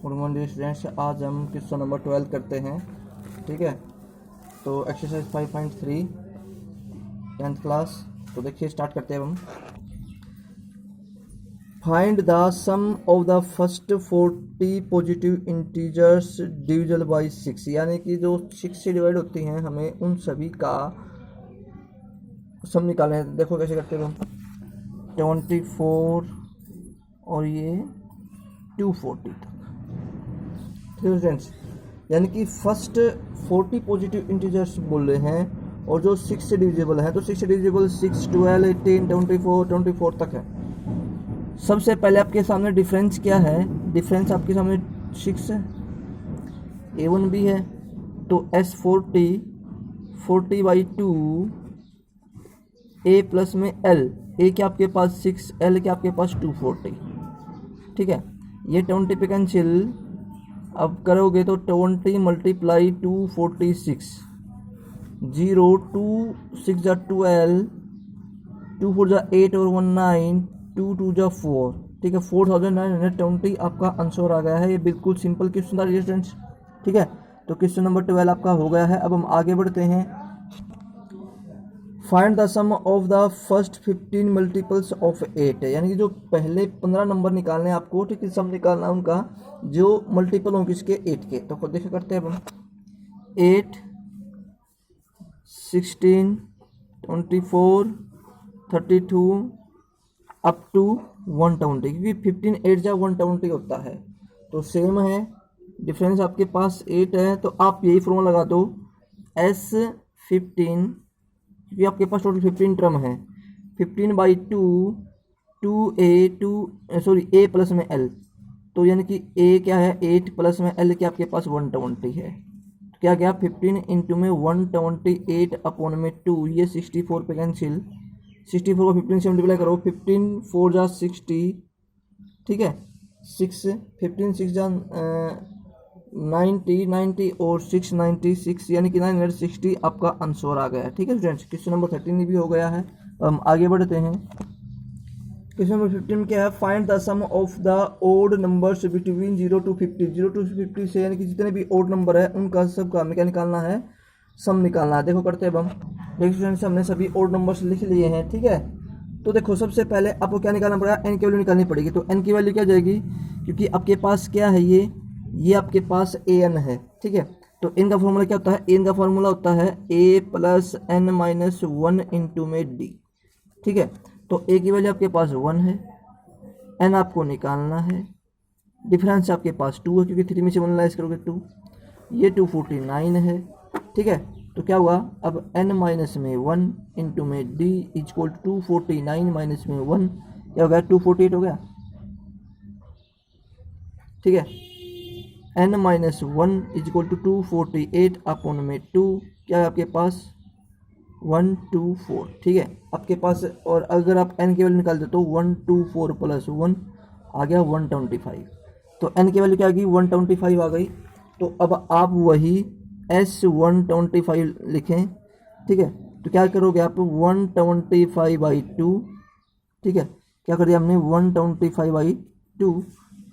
Good morning students. आज हम question number 12 करते हैं। ठीक है, तो एक्सरसाइज 5.3 10th क्लास। तो देखिए स्टार्ट करते हैं हम। Find the sum of the first 40 positive integers divisible by 6, यानी कि जो 6 से डिवाइड होती हैं हमें उन सभी का सम निकालना है। देखो कैसे करते हैं हम। 24 और ये 240 तक। स्टूडेंट्स, यानी कि फर्स्ट 40 पॉजिटिव इंटीजर्स बोल रहे हैं और जो 6 से डिविजिबल है, तो 6 से डिविजिबल 6, 12, 18, 24 तक है। सबसे पहले आपके सामने डिफरेंस क्या है? डिफरेंस आपके सामने 6 है, A1 भी है, तो S40 40/2 A प्लस में L, A के आपके पास 6, L के आपके पास 240। ठीक है, ये 20 पे कैंसिल अब करोगे तो 20 मल्टीप्लाई 246, 0 2 6 जा 12, 2 4 जा 8 और 1 9, 2 2 जा 4। ठीक है, 4920 आपका आंसर आ गया है। ये बिल्कुल सिंपल क्वेश्चन था स्टूडेंट्स। ठीक है, तो क्वेश्चन नंबर 12 आपका हो गया है। अब हम आगे बढ़ते हैं। Find the sum of the first 15 multiples of 8, यानी कि जो पहले 15 नंबर निकालने हैं आपको। ठीक है, सम निकालना है उनका जो मल्टीपल होंगे किसके? 8 के। तो देखा करते हैं हम। 8 16 24 32 अप टू 120, क्योंकि 15 8 जा 120 होता है। तो सेम है, डिफरेंस आपके पास 8 है, तो आप यही फॉर्मूला लगा दो S15, क्योंकि आपके पास टोटल 15 टर्म है। 15/2 A प्लस में L, तो यानी कि A क्या है? 8 प्लस में L क्या आपके पास 120 है। तो क्या गया? 15 इंटू में 128 अपॉन में 2, ये 64 पे कैंसिल। 64 को 15 से मल्टीप्लाई करो, 15 4 जा 60। ठीक है, 6 15 6 जा 90 और 696, यानी कि 960 आपका आंसर आ गया है। ठीक है स्टूडेंट्स, क्वेश्चन नंबर 13 भी हो गया है। हम आगे बढ़ते हैं। क्वेश्चन नंबर 15 क्या है? Find the sum of the odd numbers between 0 to 50। 0 to 50 से यानी कि जितने भी ओड नंबर है उनका सबका हमें क्या निकालना है? सम निकालना है। देखो करते हैं हम। देखिए स्टूडेंट्स, हमने सभी ओड नंबर्स लिख लिए हैं। ठीक है, तो देखो सबसे पहले आपको क्या निकालना पड़ेगा? एन की वैल्यू निकालनी पड़ेगी। तो एन की वैल्यू क्या जाएगी? क्योंकि आपके पास क्या है, ये आपके पास an है। ठीक है, तो n का फॉर्मूला क्या होता है? n का फॉर्मूला होता है a plus n minus 1 into में d। ठीक है, तो a की वैल्यू आपके पास 1 है, n आपको निकालना है, डिफरेंस आपके पास 2 है, क्योंकि 3 में से 1 लाइस करोगे 2, ये 249 है। ठीक है, तो क्या हुआ? अब n माइनस में 1 इंटू में d इजक्वल 249 माइनस में 1 क्या हो गया? 248 हो गया। ठीक है, n minus 1 is equal to 248 upon में 2 क्या है आपके पास? 124। ठीक है, आपके पास, और अगर आप n की वैल्यू निकाल दो तो 124 प्लस 1 आ गया 125। तो n की वैल्यू क्या आ गई? 125 आ गई। तो अब आप वही S125 लिखें। ठीक है, तो क्या करोगे आप? 125/2। ठीक है, क्या कर दिया हमने? 125/2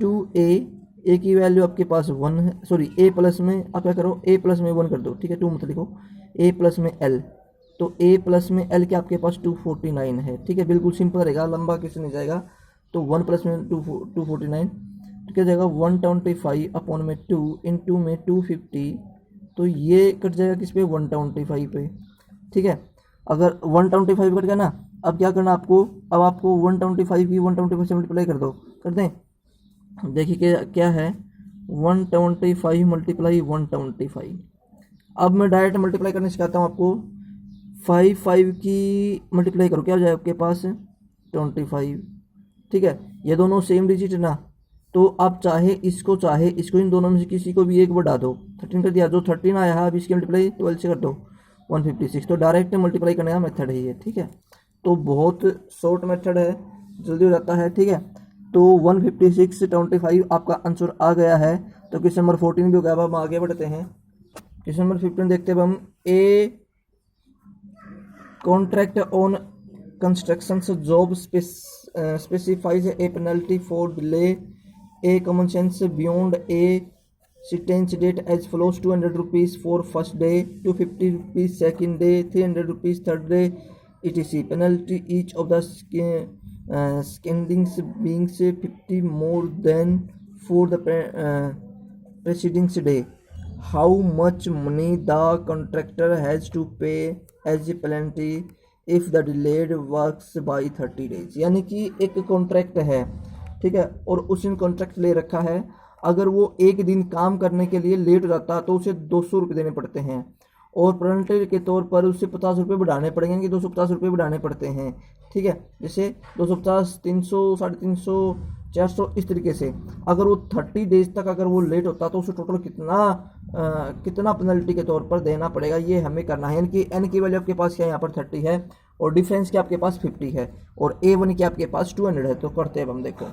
2a की वैल्यू आपके पास 1 है, सॉरी a प्लस में आप क्या करो? a प्लस में 1 कर दो। ठीक है, 2 मत लिखो, a प्लस में l, तो a प्लस में l के आपके पास 249 है। ठीक है, बिल्कुल सिंपल रहेगा, लंबा किसी नहीं जाएगा। तो 1 प्लस में 249, तो क्या जाएगा? 125 अपॉन में 2 इंटू में 250, तो ये कट जाएगा किस पे? 125 पे। ठीक है, अगर 125 कट गया ना, अब क्या करना आपको? अब आपको 125 की 125 से मल्टीप्लाई कर दो। कर दें? देखिए क्या है? 125 मल्टीप्लाई 125। अब मैं डायरेक्ट मल्टीप्लाई करने सिखाता हूँ आपको। 5 की मल्टीप्लाई करो, क्या हो जाएगा आपके पास? 25। ठीक है, ये दोनों सेम डिजिट है ना, तो आप चाहे इसको इन दोनों में से किसी को भी एक बढ़ा दो। 13 कर दिया, जो 13 आया है अब इसकी मल्टीप्लाई 12 से कर दो, 156। तो डायरेक्ट मल्टीप्लाई करने का मेथड है ये। ठीक है, तो बहुत शॉर्ट मेथड है, जल्दी हो जाता है। ठीक है, तो 156 25 आपका आंसर आ गया है। तो क्वेश्चन नंबर 14 भी हो गया। अब हम आगे बढ़ते हैं। क्वेश्चन नंबर 15 देखते हैं हम। A contract on construction job specifies a penalty for delay a common sense beyond a certain date as follows 200 rupees for first day, 250 rupees second day, 300 rupees third day, etc. Penalty each of the succeeding beings 50 more than for the preceding day. How much money the contractor has to pay as a penalty if the delayed works by 30 days. यानी कि एक contract है, ठीक है, और उसने contract ले रखा है, अगर वो एक दिन काम करने के लिए लेट हो जाता तो उसे 200 रुपये देने पड़ते हैं, और पेनल्टी के तौर पर उसे 50 रुपये बढ़ाने पड़ेंगे कि 250 रुपये बढ़ाने पड़ते हैं, ठीक है। जैसे 250, 300, 350, 400, इस तरीके से। अगर वो 30 डेज तक अगर वो लेट होता तो उसे टोटल कितना पेनल्टी के तौर पर देना पड़ेगा, ये हमें करना है। यानी कि एन की वैल्यू आपके पास क्या यहाँ पर 30 है, और डिफरेंस क्या आपके पास 50 है, और A1 क्या आपके पास 200 है। तो करते हैं अब हम, देखो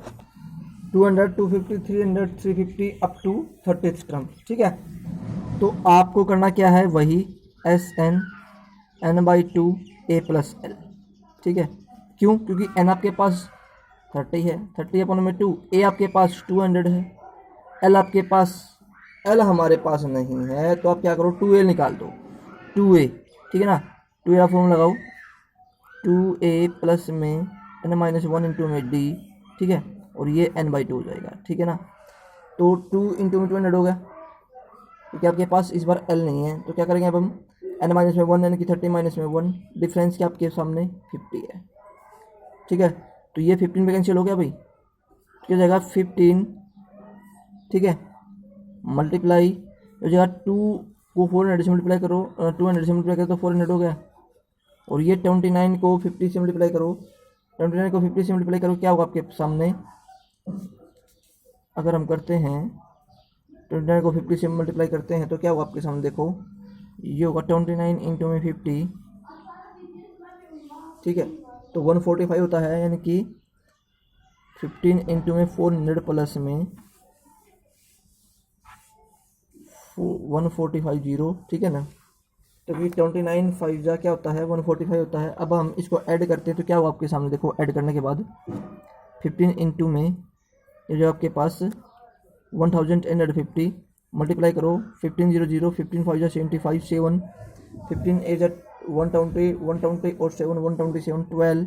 200, 250, 300, 350 अप टू 30 टर्म, ठीक है। तो आपको करना क्या है, वही SN n/2 A+L, ठीक है। क्यों? क्योंकि n आपके पास 30 है, 30/2, A आपके पास 200 है, L आपके पास, L हमारे पास नहीं है, तो आप क्या करो, 2A निकाल दो, 2A, ठीक है ना। 2A का फॉर्मूला लगाओ, 2A प्लस में n-1 इंटू में D, ठीक है, और ये n/2 हो जाएगा, ठीक है ना। तो 2 इंटू में 200 हो गया, क्योंकि आपके पास इस बार L नहीं है, तो क्या करेंगे अब हम, n-1 यानी कि 30 - 1, डिफरेंस क्या आपके सामने 50 है, ठीक है। तो ये 15 पे कैंसिल हो गया भाई, क्या हो जाएगा 15, ठीक है, मल्टीप्लाई हो जाएगा 2 को 400 से मल्टीप्लाई करो, 200 से मल्टीप्लाई करो तो 400 हो गया, और ये 29 को 50 से मल्टीप्लाई करो, 29 को 50 से मल्टीप्लाई करो, क्या होगा आपके सामने, अगर हम करते हैं 29 को 50 से मल्टीप्लाई करते हैं तो क्या होगा आपके सामने, देखो ये होगा 29 इंटू में 50, ठीक है, तो 145 होता है, यानी कि 15 इंटू में 400 प्लस में 145, ठीक है ना। तो ये 29 5 जा क्या होता है, 145 होता है। अब हम इसको ऐड करते हैं तो क्या होगा आपके सामने, देखो ऐड करने के बाद 15 इंटू में ये जो आपके पास 1850 मल्टीप्लाई करो, 15 0 0, 15 5 जा 75, 7, 15 8 जा 120, 120 और 7 127, 12,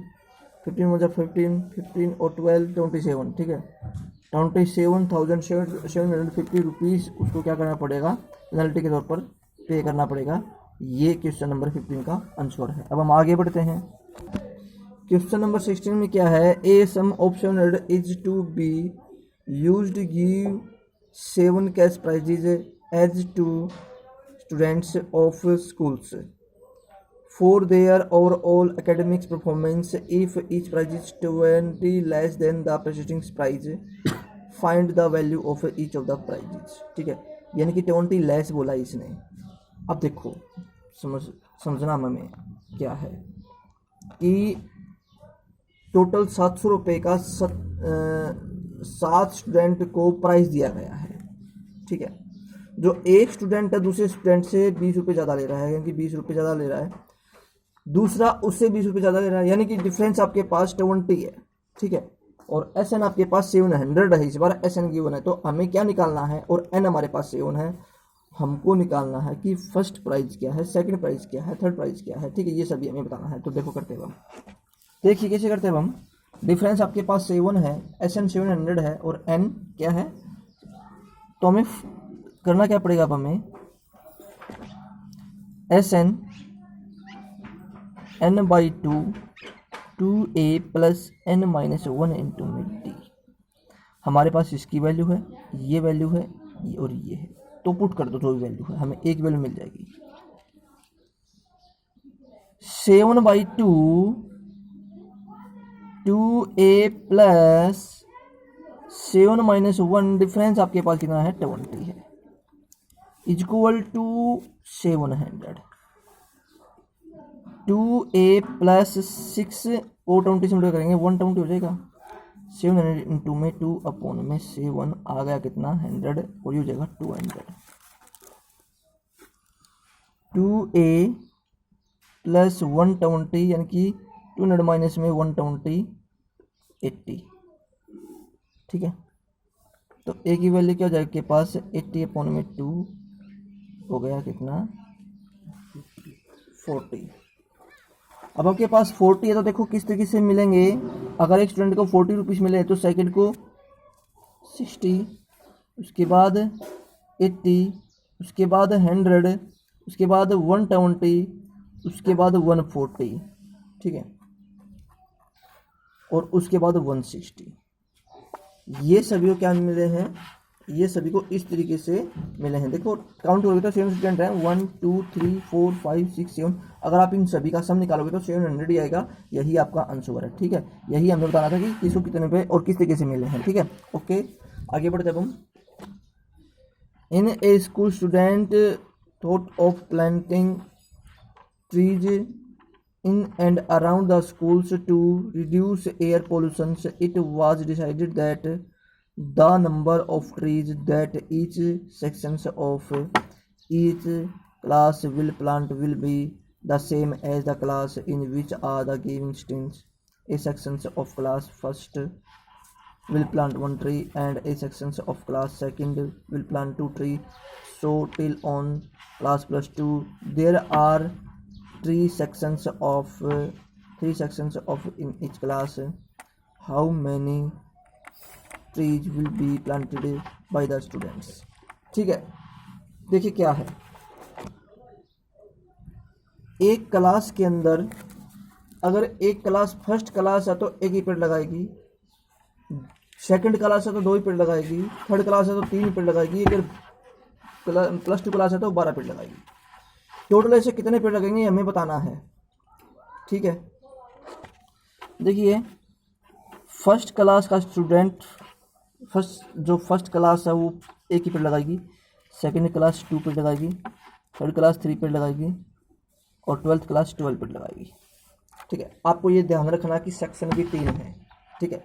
15 1 जा 15, 15 और 12 27, ठीक है, 27,750 रुपीज़ उसको क्या करना पड़ेगा, पेनल्टी के तौर पर पे करना पड़ेगा। ये क्वेश्चन नंबर 15 का आंसर है। अब हम आगे बढ़ते हैं। क्वेश्चन नंबर 16 में क्या है, a sum option is to be used give 7 cash prizes as to students of schools for their overall academic performance. If each prize is 20 less than the preceding prize, find the value of each of the prizes, ठीक है। यानी कि 20 less बोला इसने। अब देखो समझना हमें क्या है कि टोटल 700 रुपये का 7 स्टूडेंट को प्राइज दिया गया है, ठीक है। जो एक स्टूडेंट है दूसरे स्टूडेंट से 20 रुपये ज़्यादा ले रहा है, यानी कि 20 रुपये ज़्यादा ले रहा है, दूसरा उससे 20 रुपये ज़्यादा ले रहा है, यानी कि डिफरेंस आपके पास 20 है, ठीक है। और SN आपके पास 700 है, इस बार SN गिवन है, तो हमें क्या निकालना है, और N हमारे पास 7 है, हमको निकालना है कि फर्स्ट प्राइज क्या है, सेकंड प्राइज क्या है, थर्ड प्राइज क्या है, ठीक है। ये सभी हमें बताना है। तो देखो करते हैं हम, देखिए कैसे करते हैं हम। डिफरेंस आपके पास 7 है, SN 700 है, और N क्या है, तो हमें करना क्या पड़ेगा, अब हमें SN n/2 2A plus n-1 into में D, हमारे पास इसकी वैल्यू है, ये वैल्यू है, ये और ये है, तो पुट कर दो जो भी वैल्यू है, हमें एक वैल्यू मिल जाएगी। 7/2 2A प्लस 7 - 1, डिफरेंस आपके पास कितना है, 20 है, इक्वल टू 700। 2A प्लस 6 को 20 से मल्टीप्लाई करेंगे 120 हो जाएगा, 700 इंटू में 2/7 आ गया कितना, 100, और ये हो जाएगा 200। 2A प्लस 120 यानी कि 200 माइनस में 120 80, ठीक है। तो ए की वैल्यू क्या हो जाएगी आपके पास 80/2 हो गया कितना 40। अब आपके पास 40 है तो देखो किस तरीके से मिलेंगे। अगर एक स्टूडेंट को 40 रुपीज़ मिले तो सेकंड को 60, उसके बाद 80, उसके बाद 100, उसके बाद 120, उसके बाद 140, ठीक है, और उसके बाद 160। ये सभी को क्या मिले हैं, ये सभी को इस तरीके से मिले हैं। देखो काउंट करोगे तो 7 स्टूडेंट हैं, 1 2 3 4 5 6 7। अगर आप इन सभी का सम निकालोगे तो 700 ही आएगा। यही आपका आंसर है, ठीक है। यही हमें बताना था कि किसको कितने पे और किस तरीके से मिले हैं, ठीक है। ओके, आगे बढ़ते अब हम। In a school student thought of planting trees in and around the schools to reduce air pollution. It was decided that the number of trees that each sections of each class will plant will be the same as the class in which are the given students. A sections of class first will plant 1 tree and a sections of class second will plant 2 trees. So till on class plus 2 there are three sections of in each class. How many trees will be planted by the students? ठीक है, देखिए क्या है, एक class के अंदर अगर एक क्लास फर्स्ट क्लास है तो एक ही पेड़ लगाएगी, सेकंड क्लास है तो 2 ही पेड़ लगाएगी, थर्ड क्लास है तो 3 ही पेड़ लगाएगी, अगर प्लस 2 क्लास है तो 12 पेड़ लगाएगी। टोटल ऐसे कितने पेड़ लगेंगे हमें बताना है, ठीक है। देखिए फर्स्ट क्लास का स्टूडेंट फर्स्ट क्लास है वो 1 ही पेड़ लगाएगी, सेकंड क्लास 2 पेड़ लगाएगी, थर्ड क्लास 3 पेड़ लगाएगी और 12th क्लास 12 पेड़ लगाएगी, ठीक है। आपको ये ध्यान रखना कि सेक्शन भी 3 है, ठीक है।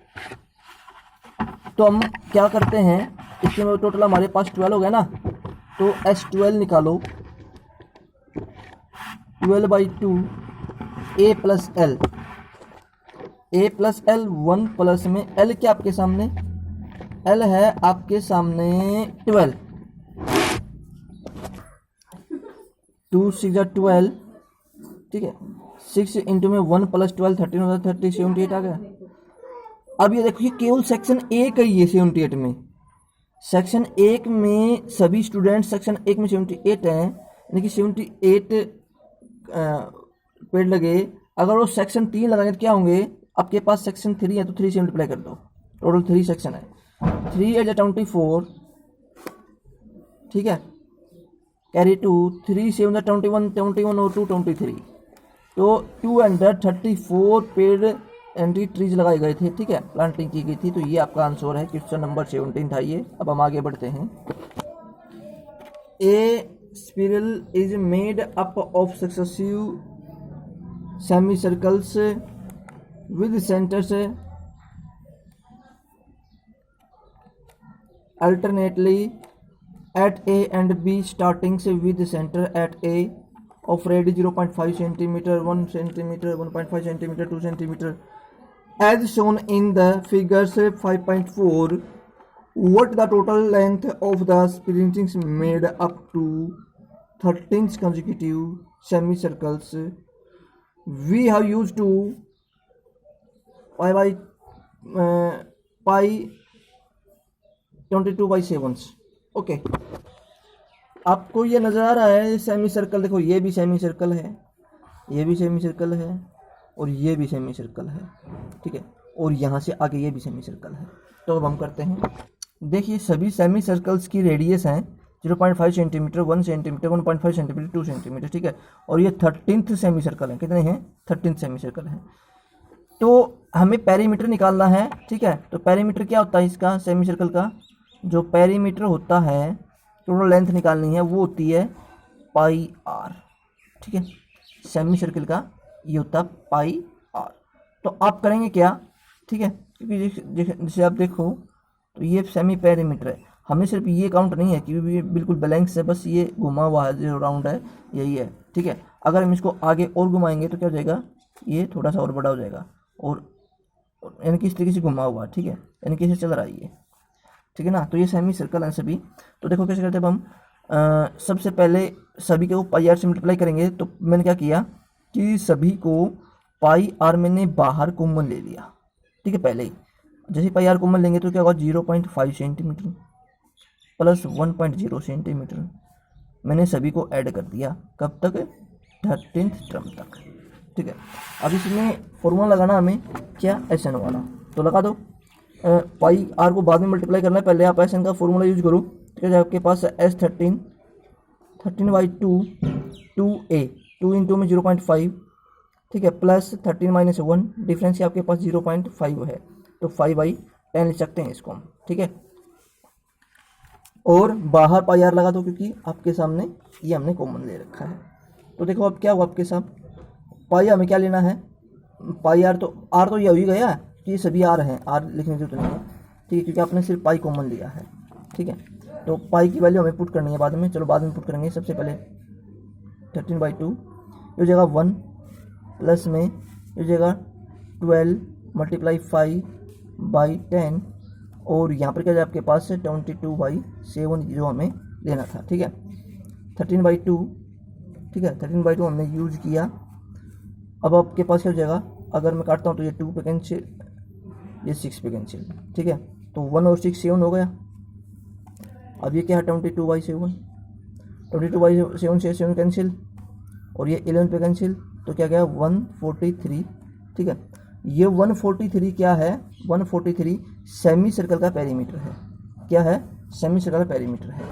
तो हम क्या करते हैं, इसमें टोटल हमारे पास 12 हो गया ना, तो S12 निकालो, 12/2 a plus L, a plus L 1 plus में l क्या आपके सामने, l है आपके सामने 12, 2 6 12, ठीक है। 6 इंटू में 1 प्लस 12 13 हो जाता 30, 78 आ गया। अब ये देखिए केवल सेक्शन 1 है ये 78 में, सेक्शन 1 में सभी स्टूडेंट सेक्शन 1 में 78 हैं, यानी कि 78 पेड़ लगे। अगर वो सेक्शन 3 लगाएंगे तो क्या होंगे, आपके पास सेक्शन 3 है तो 3 से मल्टीप्लाई कर दो, टोटल 3 सेक्शन है, 3 एज 24, ठीक है, कैरी 2, 3 से 21, 21 और 2 23, तो 234 पेड़ एंटी ट्रीज लगाए गए थे, ठीक है, प्लांटिंग की गई थी। तो ये आपका आंसर है, क्वेश्चन नंबर 17 था ये। अब हम आगे बढ़ते हैं। ए spiral is made up of successive semicircles with centers alternately at A and B, starting with the center at A of radius 0.5 cm, 1 cm, 1.5 cm, 2 cm, as shown in the figures 5.4. What the total length of the spirals made up to 13 consecutive semicircles? We have used to pi 22/7. Okay, आपको ये नज़र आ रहा है semi circle, देखो ये भी semi circle है, ये भी सेमी सर्कल है और ये भी सेमी सर्कल है, ठीक है, और यहाँ से आगे ये भी सेमी सर्कल है। तो अब हम करते हैं, देखिए सभी सेमी सर्कल्स की रेडियस हैं 0.5 सेंटीमीटर, 1 सेंटीमीटर, 1.5 सेंटीमीटर, 2 सेंटीमीटर, ठीक है, और ये 13th सेमी सर्कल है। कितने हैं, 13th सेमी सर्कल है। तो हमें पेरीमीटर निकालना है, ठीक है। तो पेरीमीटर क्या होता है इसका, सेमी सर्कल का जो पेरीमीटर होता है, टोटल लेंथ निकालनी है, वो होती है पाई आर, ठीक है। सेमी सर्कल का ये होता है पाई आर। तो आप करेंगे क्या, ठीक है, क्योंकि जैसे आप देखो तो ये सेमी पेरीमीटर है, हमें सिर्फ ये काउंट नहीं है क्योंकि ये बिल्कुल बैलेंस है, बस ये घुमा हुआ है जो राउंड है यही है, ठीक है। अगर हम इसको आगे और घुमाएंगे तो क्या हो जाएगा, ये थोड़ा सा और बड़ा हो जाएगा, और यानी कि इस तरीके से घुमा हुआ, ठीक है, यानी कि इसे चल रहा है ये। ठीक है ना। तो ये सेमी सर्कल है सभी। तो देखो कैसे करते हैं अब हम, सबसे पहले सभी को पाई आर से मल्टीप्लाई करेंगे। तो मैंने क्या किया कि सभी को पाई आर मैंने बाहर कॉमन ले लिया, ठीक है। पहले ही जैसे पाई आर कॉमन लेंगे तो क्या होगा 0.5 सेंटीमीटर प्लस 1.0 सेंटीमीटर मैंने सभी को ऐड कर दिया। कब तक? 13th टर्म तक, ठीक है। अब इसमें फॉर्मूला लगाना हमें क्या, एस एन वाला, तो लगा दो। पाई आर को बाद में मल्टीप्लाई करना है, पहले आप एस एन का फॉर्मूला यूज करो। ठीक है, आपके पास एस 13/2 2a 2 इंटू में 0.5, ठीक है, प्लस 13 - 1 डिफरेंस आपके पास 0.5 है, तो 5/10 लिख सकते हैं इसको हम, ठीक है। और बाहर पाई आर लगा दो क्योंकि आपके सामने ये हमने कॉमन ले रखा है। तो देखो अब क्या हुआ आपके साथ, पाई हमें क्या लेना है, पाई आर तो आर तो ये हो ही गया कि ये सभी आर हैं, आर लिखने की जरूरत नहीं है, ठीक है, क्योंकि आपने सिर्फ पाई कॉमन लिया है, ठीक है। तो पाई की वैल्यू हमें पुट करनी है बाद में, चलो बाद में पुट करेंगे। सबसे पहले 13/2 ये हो जाएगा 1 प्लस में ये हो जाएगा 12 × 5/10 और यहाँ पर क्या है आपके पास 22/7 जो हमें लेना था, ठीक है। 13/2, ठीक है, 13/2 हमने यूज किया। अब आपके पास क्या हो जाएगा, अगर मैं काटता हूँ तो ये 2 पे कैंसिल, ये 6 पे कैंसिल, ठीक है। तो 1 और 6 7 हो गया। अब ये क्या है 22/7, 22/7 से 7 कैंसिल और ये 11 पे कैंसिल, तो क्या गया 143, ठीक है। ये 143 क्या है, 143 सेमी सर्कल का पेरीमीटर है। क्या है, सेमी सर्कल का पेरीमीटर है।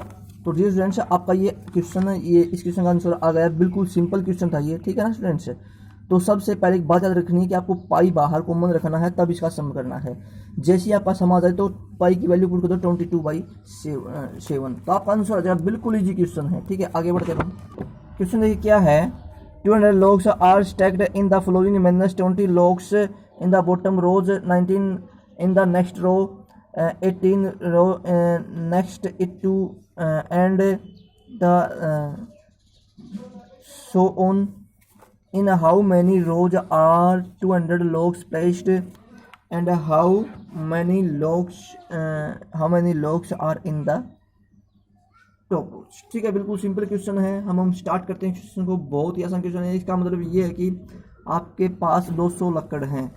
तो डियर स्टूडेंट्स आपका ये क्वेश्चन है, ये इस क्वेश्चन का आंसर आ गया, बिल्कुल सिंपल क्वेश्चन था ये, ठीक है ना स्टूडेंट्स। तो सबसे पहले एक बात याद रखनी है कि आपको पाई बाहर कॉमन रखना है तब इसका सम करना है। जैसे ही आपका सम आ जाए तो पाई की वैल्यू पुट कर दो 22/7, तो आपका आंसर आ जाएगा। बिल्कुल इजी क्वेश्चन है, ठीक है। आगे बढ़ते हैं, क्वेश्चन देखिए क्या है, 200 logs are stacked in the following manner, 20 logs in the bottom rows, 19 in the next row, 18 row next it to, and the so on. In how many rows are 200 logs placed, and how many logs are in the top rows, ठीक है। बिल्कुल simple question है। हम start करते हैं question को। बहुत ही आसान क्वेश्चन है। इसका मतलब ये है कि आपके पास 200 लक्कड़ हैं।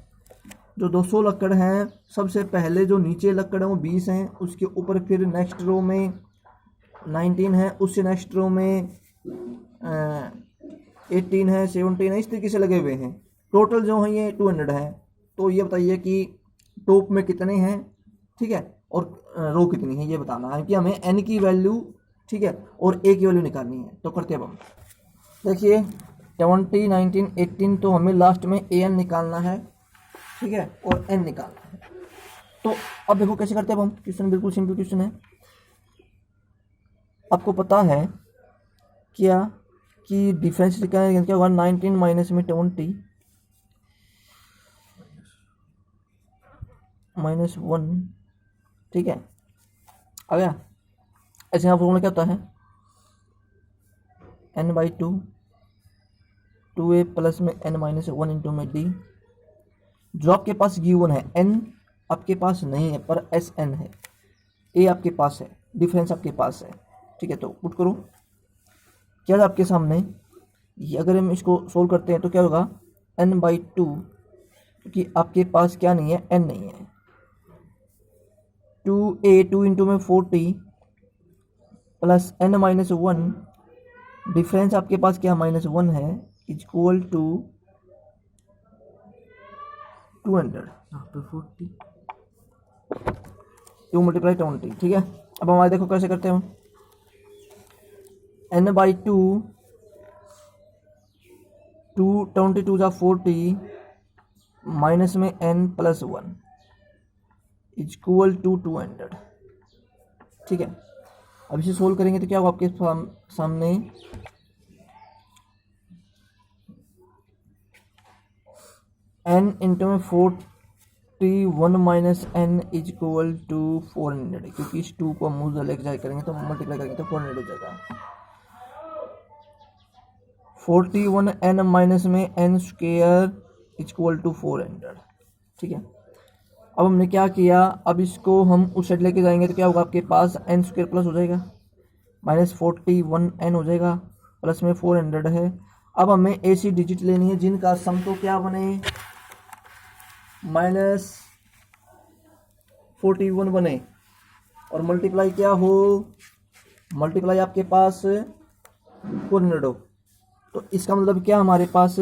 जो 200 लक्कड़ हैं, सबसे पहले जो नीचे लक्कड़ है वो 20 हैं, उसके ऊपर फिर नेक्स्ट रो में 19 है, उससे नेक्स्ट रो में 18 है, 17 है, इस तरीके से लगे हुए हैं। टोटल जो है ये 200 है। तो ये बताइए कि टॉप में कितने हैं, ठीक है, और रो कितनी है, ये बताना है कि हमें एन की वैल्यू, ठीक है, और ए की वैल्यू निकालनी है। तो करते हैं हम, देखिए 20 19 18, तो हमें लास्ट में ए एन निकालना है, ठीक है, और एन निकालना है। तो अब देखो कैसे करते हैं हम क्वेश्चन, बिल्कुल सिंपल क्वेश्चन है। आपको पता है क्या कि डिफरेंस क्या होगा, 19 माइनस में 20 -1, ठीक है, आ गया। ऐसे यहाँ फॉर्मूला क्या होता है, n/2 2a प्लस में n-1 इंटू में d। जो आपके पास गिवन है n आपके पास नहीं है पर एस एन है, a आपके पास है, डिफरेंस आपके पास है, ठीक है। तो पुट करो क्या है आपके सामने, ये अगर हम इसको सोल्व करते हैं तो क्या होगा n/2, क्योंकि आपके पास क्या नहीं है, n नहीं है। 2a 2 इंटू में 40 प्लस n-1, डिफरेंस आपके पास क्या -1 है, इक्वल टू 200, यहाँ पे 40 2 × 20, ठीक है। अब हमारे देखो कैसे करते हैं हम, n/2 22 जा 40 माइनस में n+1 इक्वल टू 200, ठीक है। अब इसे सोल्व करेंगे तो क्या होगा आपके सामने, n इंटू में 41 माइनस n इक्वल टू 400, क्योंकि इस 2 को हम उधर लेके जाए करेंगे तो मल्टीप्लाई करेंगे तो 400 हो जाएगा। 41 n माइनस में n² इक्वल टू 400, ठीक है। अब हमने क्या किया, अब इसको हम उस साइड लेके जाएंगे तो क्या होगा, आपके पास एन स्क्वायर प्लस हो जाएगा -41n हो जाएगा, प्लस में 400 है। अब हमें ऐसी डिजिट लेनी है जिनका सम तो क्या बने, -41 बने, और मल्टीप्लाई क्या हो, मल्टीप्लाई आपके पास 400 हो। तो इसका मतलब क्या, हमारे पास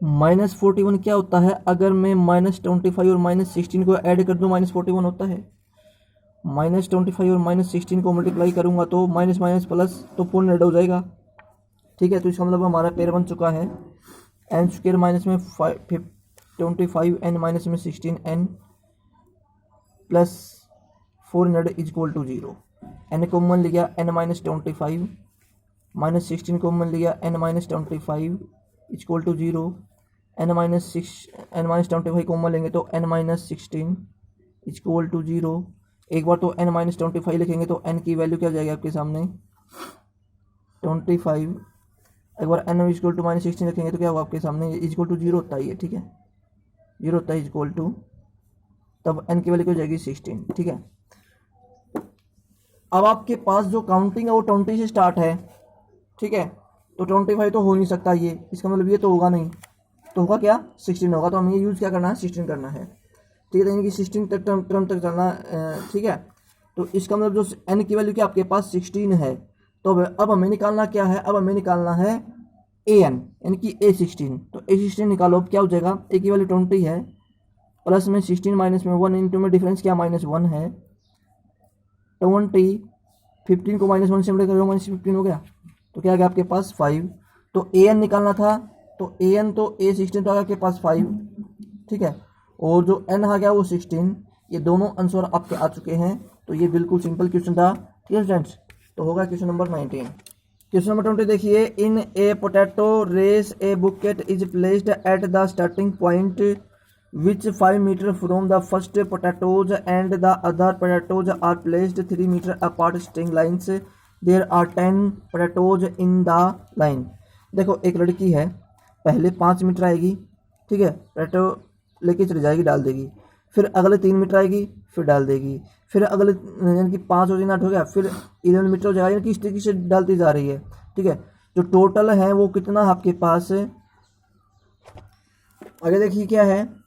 -41 क्या होता है, अगर मैं -25 और -16 को ऐड कर दूं -41 होता है। -25 और -16 को मल्टीप्लाई करूंगा तो माइनस माइनस प्लस तो 400 हो जाएगा। ठीक है, तो इसका मतलब हमारा पेयर बन चुका है एन स्क्वायर माइनस में 25n माइनस में 16n plus 400 is equal to 0। N common लिया n -25 -16 कॉमन लिया n -25 is equal to 0। n -25 common लेंगे तो n -16 इज इक्वल टू 0। एक बार तो n -25 लिखेंगे तो n की वैल्यू क्या जाएगी आपके सामने 25। एक बार n इज इक्वल टू -16 लिखेंगे तो क्या होगा आपके सामने इज इक्वल टू 0 होता ही है। ठीक है, 0 होता है इज इक्वल टू, तब n की वैल्यू क्या हो जाएगी 16। ठीक है, अब आपके पास जो काउंटिंग है वो 20 से स्टार्ट है। ठीक है, तो 25 तो हो नहीं सकता ये, इसका मतलब ये तो होगा नहीं, तो होगा क्या 16 होगा। तो हमें ये यूज़ क्या करना है 16 करना है। ठीक है, यानी कि 16 तक टर्म तक चलना। ठीक है, तो इसका मतलब जो n की वैल्यू क्या आपके पास 16 है, तो अब हमें निकालना क्या है, अब हमें निकालना है an यानी कि a16। तो a16 निकालो, अब क्या हो जाएगा, a की वैल्यू 20 है, प्लस में 16 माइनस में 1 इंटू में डिफरेंस क्या -1 है, 20 15 को -1 से मल्टीप्लाई करो -15 हो गया, तो क्या आ गया आपके पास 5। तो an निकालना था, तो an तो a16 तो आ गया आपके पास 5। ठीक है, और जो n आ गया वो 16। ये दोनों आंसर आपके आ चुके हैं। तो ये बिल्कुल सिंपल क्वेश्चन था। ठीक है स्टूडेंट्स, तो होगा क्वेश्चन नंबर 19। क्वेश्चन नंबर 20 देखिए, in a potato race a bucket is placed at the starting point which 5 meter from the first potatoes and the other potatoes are placed 3 meter apart string lines. There are 10 potatoes in the line. देखो एक लड़की है, पहले 5 metre आएगी, ठीक है, potato लेके चली जाएगी, डाल देगी, फिर अगले 3 मीटर आएगी, फिर डाल देगी, फिर अगले यानी कि 5 और 3 8 हो गया, फिर 11 मीटर हो जाएगा, यानी कि इस तरीके से डालती जा रही है। ठीक है, जो टोटल है वो कितना आपके पास, आगे देखिए क्या है,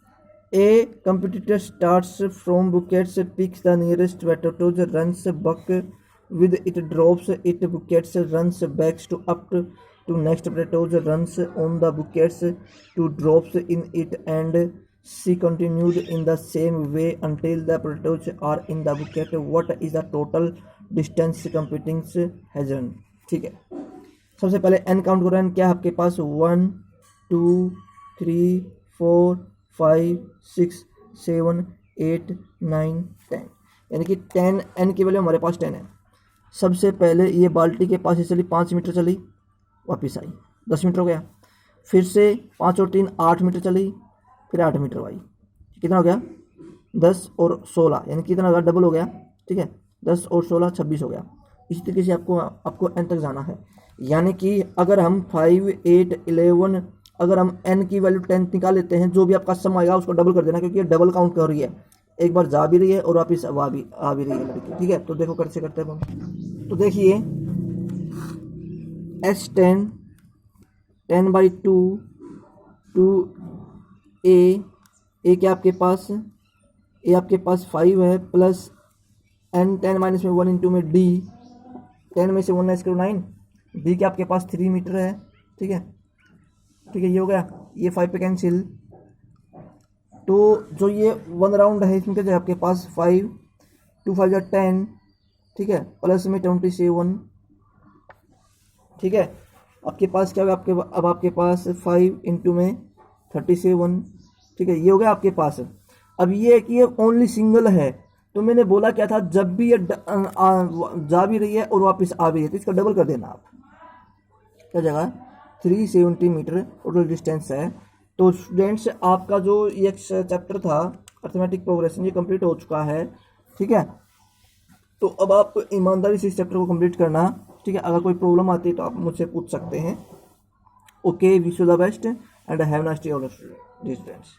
A competitor starts from buckets, picks the nearest potatoes, runs buck with it, drops it buckets, runs back to up to next potatoes, runs on the buckets to drops in it, and she continued in the same way until the potatoes are in the bucket. What is the total distance competing has run? ठीक है, सबसे पहले n count करो, n क्या आपके पास 1 2 3 4 5 6 7 8 9 10, यानी कि 10 n की वैल्यू हमारे पास 10 है। सबसे पहले ये बाल्टी के पास से चली, 5 मीटर चली, वापस आई, 10 मीटर हो गया, फिर से 5 और 3 8 मीटर चली, फिर 8 मीटर आई, कितना हो गया 10 और 16, यानी कितना हो गया डबल हो गया। ठीक है, 10 और 16 26 हो गया। इसी तरीके से आपको n तक जाना है, यानी कि अगर हम 5 8 11 अगर हम n की वैल्यू 10 निकाल लेते हैं, जो भी आपका सम आएगा उसको डबल कर देना, क्योंकि ये डबल काउंट कर रही है, एक बार जा भी रही है और वापिस आ भी रही है लड़की। ठीक है, तो देखो कैसे करते हैं हम, तो देखिए S10 10/2 टू a क्या आपके पास, a आपके पास 5 है, प्लस n 10 माइनस में 1 इंटू में d, 10 में से 1 माइनस करो 9, d क्या आपके पास 3 मीटर है। ठीक है, ठीक है, ये हो गया, ये 5 पे कैंसिल, तो जो ये 1 राउंड है इसमें क्या आपके पास 5 2 5 या 10, ठीक है, प्लस में 27। ठीक है, आपके पास क्या होगा, अब आपके पास 5 इंटू में 37। ठीक है, ये हो गया आपके पास। अब ये है कि ये ओनली सिंगल है, तो मैंने बोला क्या था, जब भी ये जा भी रही है और वापस आ भी रही है तो इसका डबल कर देना आप, क्या जगह 370 मीटर टोटल डिस्टेंस है। तो स्टूडेंट्स आपका जो ये चैप्टर था अर्थमेटिक प्रोग्रेशन ये कंप्लीट हो चुका है। ठीक है, तो अब आप ईमानदारी से इस चैप्टर को कंप्लीट करना। ठीक है, अगर कोई प्रॉब्लम आती है तो आप मुझसे पूछ सकते हैं। Okay, wish you the best and have nice day all students.